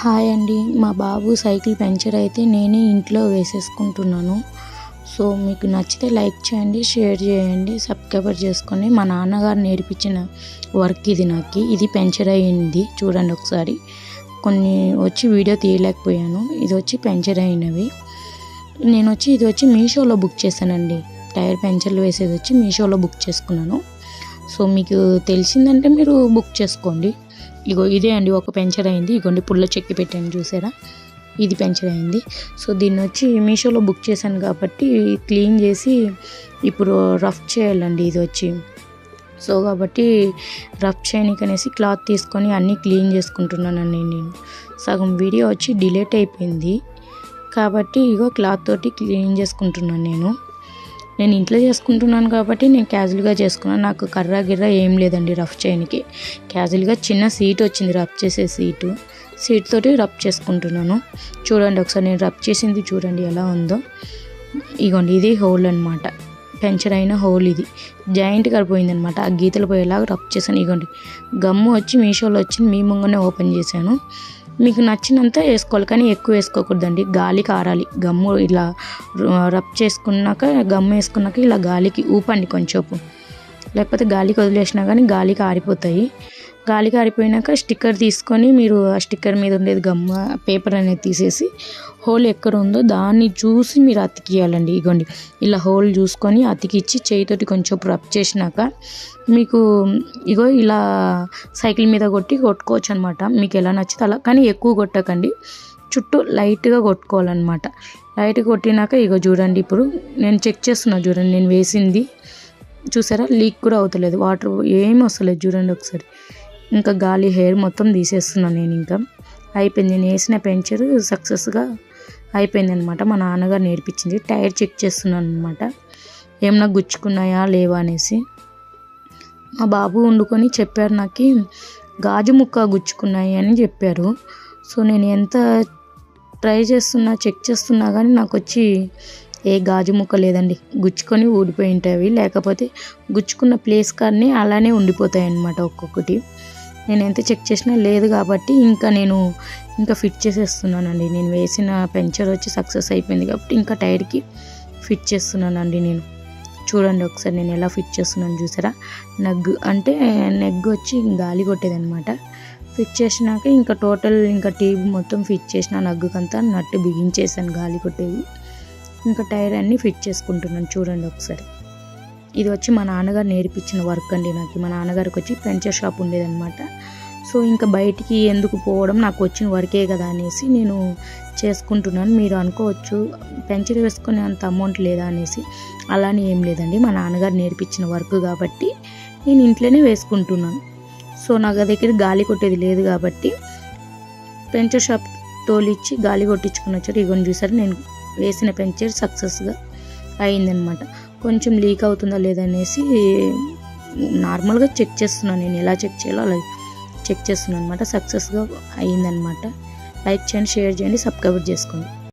Hi అండి. మా బాబు cycle puncture అయితే నేనే ఇంట్లో వేసేసుకుంటున్నాను. సో మీకు నచ్చితే లైక్ చేయండి, షేర్ చేయండి, సబ్స్క్రైబ్ చేసుకొని. మా నాన్నగారు నేర్పించిన వర్క్ ఇది. ఇది పంక్చర్ అయ్యింది చూడండి ఒకసారి. కొన్ని వచ్చి వీడియో తీయలేకపోయాను. ఇది వచ్చి పంక్చర్ అయినవి. ఇది వచ్చి మీషోలో బుక్ చేశానండి. టైర్ పంక్చర్లు వేసేది వచ్చి మీషోలో బుక్ చేసుకున్నాను. సో మీకు తెలిసిందంటే మీరు బుక్ చేసుకోండి. ఇదే అండి, ఒక పంక్చర్ అయింది. ఇగోండి పుల్ల చెక్కి పెట్టాను చూసారా, ఇది పంక్చర్ అయింది. సో దీన్ని వచ్చి మీషోలో బుక్ చేశాను కాబట్టి క్లీన్ చేసి ఇప్పుడు రఫ్ చేయాలండి. ఇది వచ్చి సో కాబట్టి రఫ్ చేయడానికి అనేసి క్లాత్ తీసుకొని అన్నీ క్లీన్ చేసుకుంటున్నానండి. నేను సగం వీడియో వచ్చి డిలీట్ అయిపోయింది కాబట్టి క్లాత్ తోటి క్లీన్ చేసుకుంటున్నాను. నేను ఇంట్లో చేసుకుంటున్నాను కాబట్టి నేను క్యాజువల్గా చేసుకున్నాను. నాకు కర్ర గిర్ర ఏం లేదండి రఫ్ చేయడానికి. క్యాజువల్గా చిన్న సీట్ వచ్చింది, రఫ్ చేసే సీట్ తోటి రఫ్ చేసుకుంటున్నాను. చూడండి ఒకసారి నేను రఫ్ చేసింది చూడండి ఎలా ఉందో. ఇగోండి ఇది హోల్ అనమాట, పంక్చర్ అయిన హోల్. ఇది జాయింట్ కడిపోయింది అనమాట. ఆ గీతలు పోయేలాగా రఫ్ చేశాను. ఇగోండి గమ్ము వచ్చి మీషోలో వచ్చింది, మీ ముంగనే ఓపెన్ చేశాను. మీకు నచ్చినంత వేసుకోవాలి కానీ ఎక్కువ వేసుకోకూడదండి, గాలికి ఆరాలి. గమ్ము ఇలా రబ్ చేసుకున్నాక గమ్ము వేసుకున్నాక ఇలా గాలికి ఊపండి కొంచెంసేపు, లేకపోతే గాలికి వదిలేసినా కానీ గాలికి ఆరిపోతాయి. గాలికి ఆరిపోయినాక స్టిక్కర్ తీసుకొని మీరు ఆ స్టిక్కర్ మీద ఉండేది గమ్ము పేపర్ అనేది తీసేసి హోల్ ఎక్కడ ఉందో దాన్ని చూసి మీరు అతికియాలండి. ఇగోండి ఇలా హోల్ చూసుకొని అతికిచ్చి చేయితోటి కొంచెం రబ్ చేసినాక మీకు ఇలా సైకిల్ మీద కొట్టుకోవచ్చు అనమాట. మీకు ఎలా నచ్చితే అలా, కానీ ఎక్కువ కొట్టకండి, చుట్టూ లైట్గా కొట్టుకోవాలన్నమాట. లైట్గా కొట్టినాక చూడండి, ఇప్పుడు నేను చెక్ చేస్తున్నా చూడండి. నేను వేసింది చూసారా, లీక్ కూడా అవుతలేదు, వాటర్ ఏమి వస్తలేదు చూడండి ఒకసారి. ఇంకా గాలి హెయిర్ మొత్తం తీసేస్తున్నాను నేను. ఇంకా అయిపోయింది, నేను వేసిన పంక్చర్ సక్సెస్గా అయిపోయింది అనమాట. మా నాన్నగారు నేర్పించింది. టైర్ చెక్ చేస్తున్నాను అనమాట, ఏమన్నా గుచ్చుకున్నాయా లేవా అనేసి. మా బాబు వండుకొని చెప్పారు, నాకు గాజు ముక్క గుచ్చుకున్నాయి అని చెప్పారు. సో నేను ఎంత ట్రై చేస్తున్నా, చెక్ చేస్తున్నా కానీ నాకు వచ్చి ఏ గాజు ముక్క లేదండి. గుచ్చుకొని ఊడిపోయి ఉంటాయి, లేకపోతే గుచ్చుకున్న ప్లేస్ కానీ అలానే ఉండిపోతాయి అన్నమాట ఒక్కొక్కటి. నేను ఎంత చెక్ చేసినా లేదు కాబట్టి నేను ఫిట్ చేసేస్తున్నానండి. నేను వేసిన పంక్చర్ వచ్చి సక్సెస్ అయిపోయింది కాబట్టి ఇంకా టైర్కి ఫిట్ చేస్తున్నానండి. నేను చూడండి ఒకసారి నేను ఎలా ఫిట్ చేస్తున్నాను చూసారా. నెగ్ వచ్చి గాలి కొట్టేదనమాట. ఫిట్ చేసినాక ఇంకా టోటల్ ట్యూబ్ మొత్తం ఫిట్ చేసిన, నగ్గుకంతా నట్టు బిగించేసాను గాలి కొట్టేది. ఇంకా టైర్ అన్నీ ఫిట్ చేసుకుంటున్నాను చూడండి ఒకసారి. ఇది వచ్చి మా నాన్నగారు నేర్పించిన వర్క్ అండి. మా నాన్నగారికి వచ్చి పంక్చర్ షాప్ ఉండేదన్నమాట. సో ఇంకా బయటికి ఎందుకు పోవడం, నాకు వచ్చిన వర్కే కదా అనేసి నేను చేసుకుంటున్నాను. మీరు అనుకోవచ్చు పంక్చర్ వేసుకునే అంత అమౌంట్ లేదా అనేసి. అలానే ఏం లేదండి, మా నాన్నగారు నేర్పించిన వర్క్ కాబట్టి నేను ఇంట్లోనే వేసుకుంటున్నాను. సో నాకు దగ్గర గాలి కొట్టేది లేదు కాబట్టి పంక్చర్ షాప్ తోలిచ్చి గాలి కొట్టించుకుని వచ్చారు. ఇగోని చూసారు, నేను వేసిన పంక్చర్ సక్సెస్గా అయిందనమాట. కొంచెం లీక్ అవుతుందా లేదనేసి నార్మల్గా చెక్ చేస్తున్నాను. నేను ఎలా చెక్ చేయాలో అలా చెక్ చేస్తున్నాను అనమాట. సక్సెస్గా అయ్యిందనమాట. లైక్ చేయండి, షేర్ చేయండి, సబ్స్క్రైబ్ చేసుకోండి.